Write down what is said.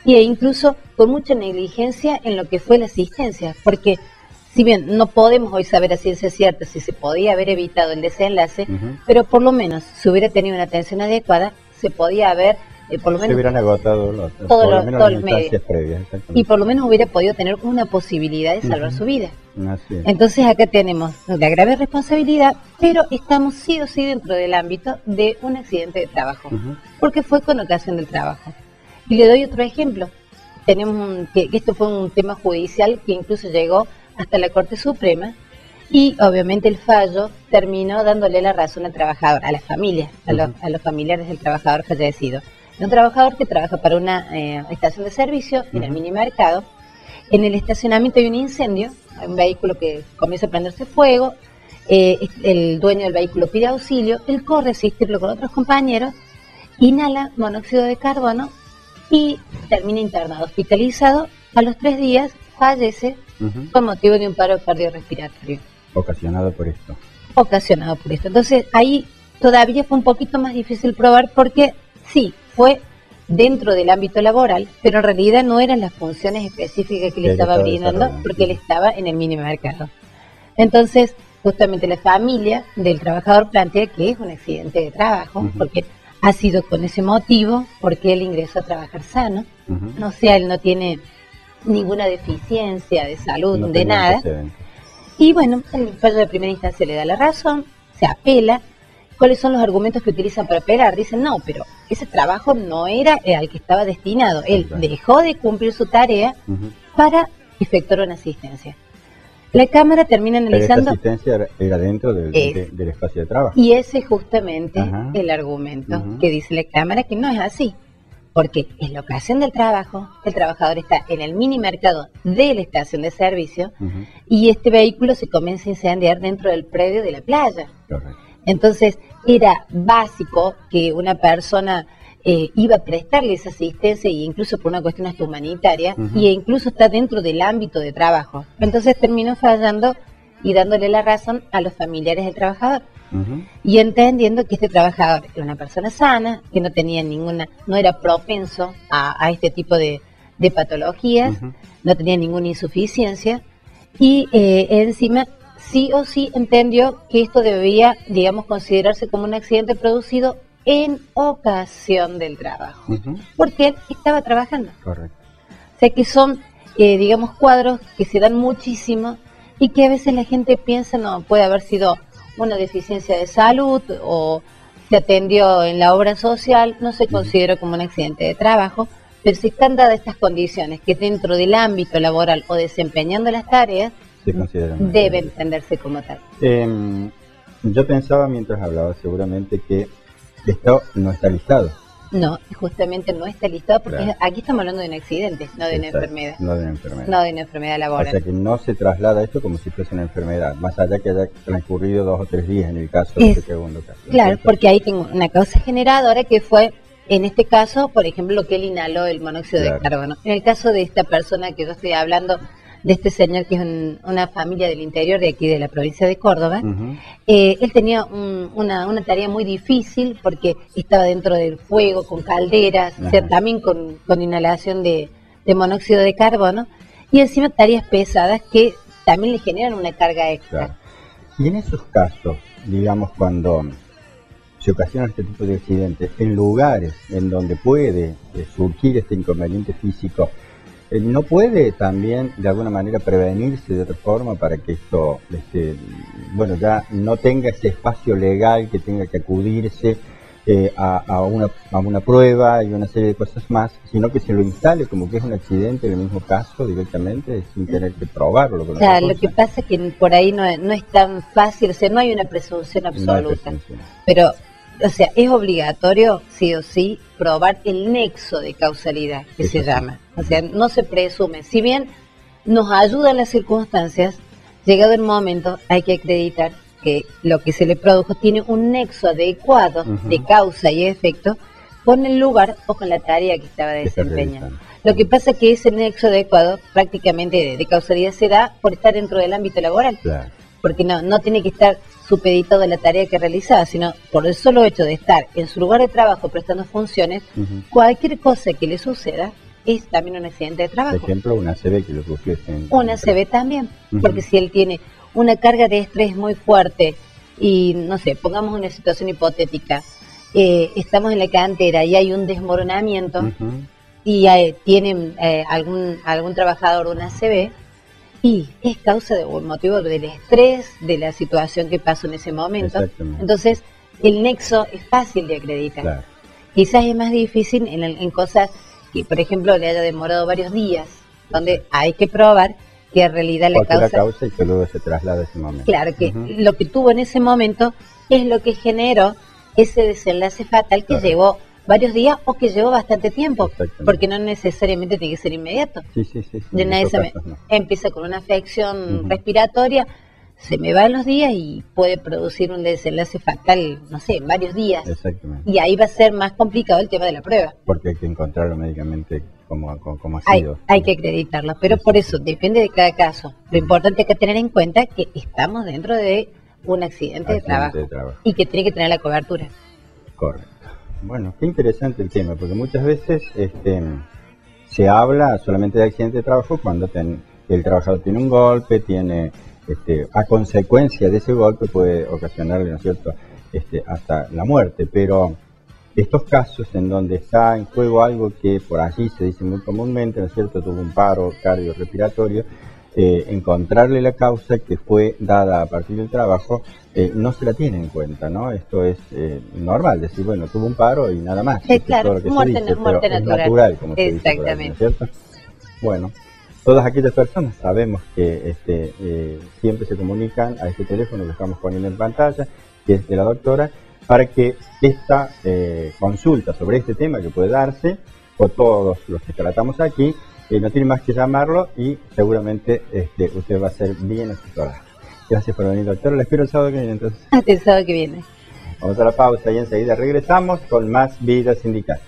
e incluso con mucha negligencia en lo que fue la asistencia, porque si bien no podemos hoy saber a ciencia cierta si se podía haber evitado el desenlace, pero por lo menos si hubiera tenido una atención adecuada, se podía haber, por lo menos... Se hubieran agotado todos los medios. Previas, y por lo menos hubiera podido tener una posibilidad de salvar su vida. Así es. Entonces acá tenemos la grave responsabilidad, pero estamos sí o sí dentro del ámbito de un accidente de trabajo, porque fue con ocasión del trabajo. Y le doy otro ejemplo. Tenemos que esto fue un tema judicial que incluso llegó hasta la Corte Suprema, y obviamente el fallo terminó dándole la razón al trabajador, a la familia, a los familiares del trabajador fallecido. Un trabajador que trabaja para una estación de servicio en el minimercado. En el estacionamiento hay un incendio, hay un vehículo que comienza a prenderse fuego, el dueño del vehículo pide auxilio, él corre a asistirlo con otros compañeros, inhala monóxido de carbono y termina internado, hospitalizado. A los 3 días fallece con motivo de un paro cardiorrespiratorio. Ocasionado por esto. Entonces ahí todavía fue un poquito más difícil probar, porque sí, fue dentro del ámbito laboral, pero en realidad no eran las funciones específicas que le estaba brindando, porque él estaba en el minimercado. Entonces, justamente la familia del trabajador plantea que es un accidente de trabajo, porque ha sido con ese motivo, porque él ingresó a trabajar sano, o sea, él no tiene ninguna deficiencia de salud, de nada. Y bueno, el fallo de primera instancia le da la razón, se apela. ¿Cuáles son los argumentos que utilizan para apelar? Dicen, no, pero ese trabajo no era al que estaba destinado. Él dejó de cumplir su tarea para efectuar una asistencia. La Cámara termina analizando... Pero esa asistencia era dentro del espacio de trabajo. Y ese es justamente el argumento que dice la Cámara, que no es así. Porque en la ocasión del trabajo, el trabajador está en el minimercado de la estación de servicio y este vehículo se comienza a incendiar dentro del predio de la playa. Correcto. Entonces era básico que una persona iba a prestarle esa asistencia, e incluso por una cuestión hasta humanitaria, e incluso está dentro del ámbito de trabajo. Entonces terminó fallando y dándole la razón a los familiares del trabajador. Y entendiendo que este trabajador era una persona sana, que no tenía no era propenso a este tipo de patologías, no tenía ninguna insuficiencia, y encima sí o sí entendió que esto debía, digamos, considerarse como un accidente producido en ocasión del trabajo, porque él estaba trabajando. Correcto. O sea que son, digamos, cuadros que se dan muchísimo y que a veces la gente piensa, no, puede haber sido una deficiencia de salud o se atendió en la obra social, no se consideró como un accidente de trabajo, pero si están dadas estas condiciones que dentro del ámbito laboral o desempeñando las tareas, deben entenderse como tal. Yo pensaba mientras hablaba seguramente que esto no está listado. No, justamente no está listado porque aquí estamos hablando de un accidente, no de una enfermedad. No de una enfermedad. No de una enfermedad laboral. O sea que no se traslada esto como si fuese una enfermedad, más allá que haya transcurrido 2 o 3 días en el caso de este segundo caso. Claro, porque ahí tengo una causa generadora que fue, en este caso, por ejemplo, lo que él inhaló, el monóxido de carbono. En el caso de esta persona que yo estoy hablando, de este señor que es una familia del interior de aquí de la provincia de Córdoba, él tenía una tarea muy difícil porque estaba dentro del fuego, con calderas, o sea, también con inhalación de monóxido de carbono, y encima tareas pesadas que también le generan una carga extra. Claro. Y en esos casos, digamos, cuando se ocasiona este tipo de accidentes, en lugares en donde puede surgir este inconveniente físico, ¿no puede también de alguna manera prevenirse de otra forma para que esto, ya no tenga ese espacio legal que tenga que acudirse a una prueba y una serie de cosas más, sino que se lo instale como que es un accidente en el mismo caso directamente sin tener que probarlo? O sea, lo que pasa es que por ahí no es tan fácil, o sea, no hay una presunción absoluta, pero... O sea, es obligatorio, sí o sí, probar el nexo de causalidad, que se llama. O sea, no se presume. Si bien nos ayudan las circunstancias, llegado el momento, hay que acreditar que lo que se le produjo tiene un nexo adecuado de causa y efecto con el lugar o con la tarea que estaba desempeñando. Lo que pasa es que ese nexo adecuado, prácticamente de causalidad, se da por estar dentro del ámbito laboral. Claro. Porque no tiene que estar supeditado a la tarea que realizaba, sino por el solo hecho de estar en su lugar de trabajo prestando funciones, cualquier cosa que le suceda es también un accidente de trabajo. Por ejemplo, una ACV que lo sufriese. Una ACV también, porque si él tiene una carga de estrés muy fuerte y, no sé, pongamos una situación hipotética, estamos en la cantera y hay un desmoronamiento y tienen algún trabajador una ACV, y es causa de un motivo del estrés, de la situación que pasó en ese momento. Entonces, el nexo es fácil de acreditar. Claro. Quizás es más difícil en cosas que, por ejemplo, le haya demorado varios días, donde hay que probar que en realidad la causa y que luego se traslada a ese momento. Claro, que lo que tuvo en ese momento es lo que generó ese desenlace fatal que llevó varios días o que llevó bastante tiempo, porque no necesariamente tiene que ser inmediato. Sí. De nadie empieza con una afección respiratoria, se me van los días y puede producir un desenlace fatal, no sé, en varios días. Exactamente. Y ahí va a ser más complicado el tema de la prueba. Porque hay que encontrarlo médicamente como ha sido. Hay que acreditarlo, pero por eso depende de cada caso. Lo importante es que tener en cuenta que estamos dentro de un accidente de trabajo y que tiene que tener la cobertura. Correcto. Bueno, qué interesante el tema, porque muchas veces se habla solamente de accidente de trabajo cuando el trabajador tiene un golpe, a consecuencia de ese golpe puede ocasionarle, ¿no es cierto?, hasta la muerte. Pero estos casos en donde está en juego algo que por allí se dice muy comúnmente, ¿no es cierto?, tuvo un paro cardiorrespiratorio, encontrarle la causa que fue dada a partir del trabajo, no se la tiene en cuenta, ¿no? Esto es normal, decir, bueno, tuvo un paro y nada más. Claro, es todo lo que se dice, pero es natural, como se dice por ahí, ¿no es cierto? Bueno, todas aquellas personas sabemos que siempre se comunican a este teléfono que estamos poniendo en pantalla, que es de la doctora, para que esta consulta sobre este tema que puede darse, o todos los que tratamos aquí, no tiene más que llamarlo y seguramente usted va a ser bien asesorado. Gracias por venir, doctora. La espero el sábado que viene, entonces. Hasta el sábado que viene. Vamos a la pausa y enseguida regresamos con más Vida Sindical.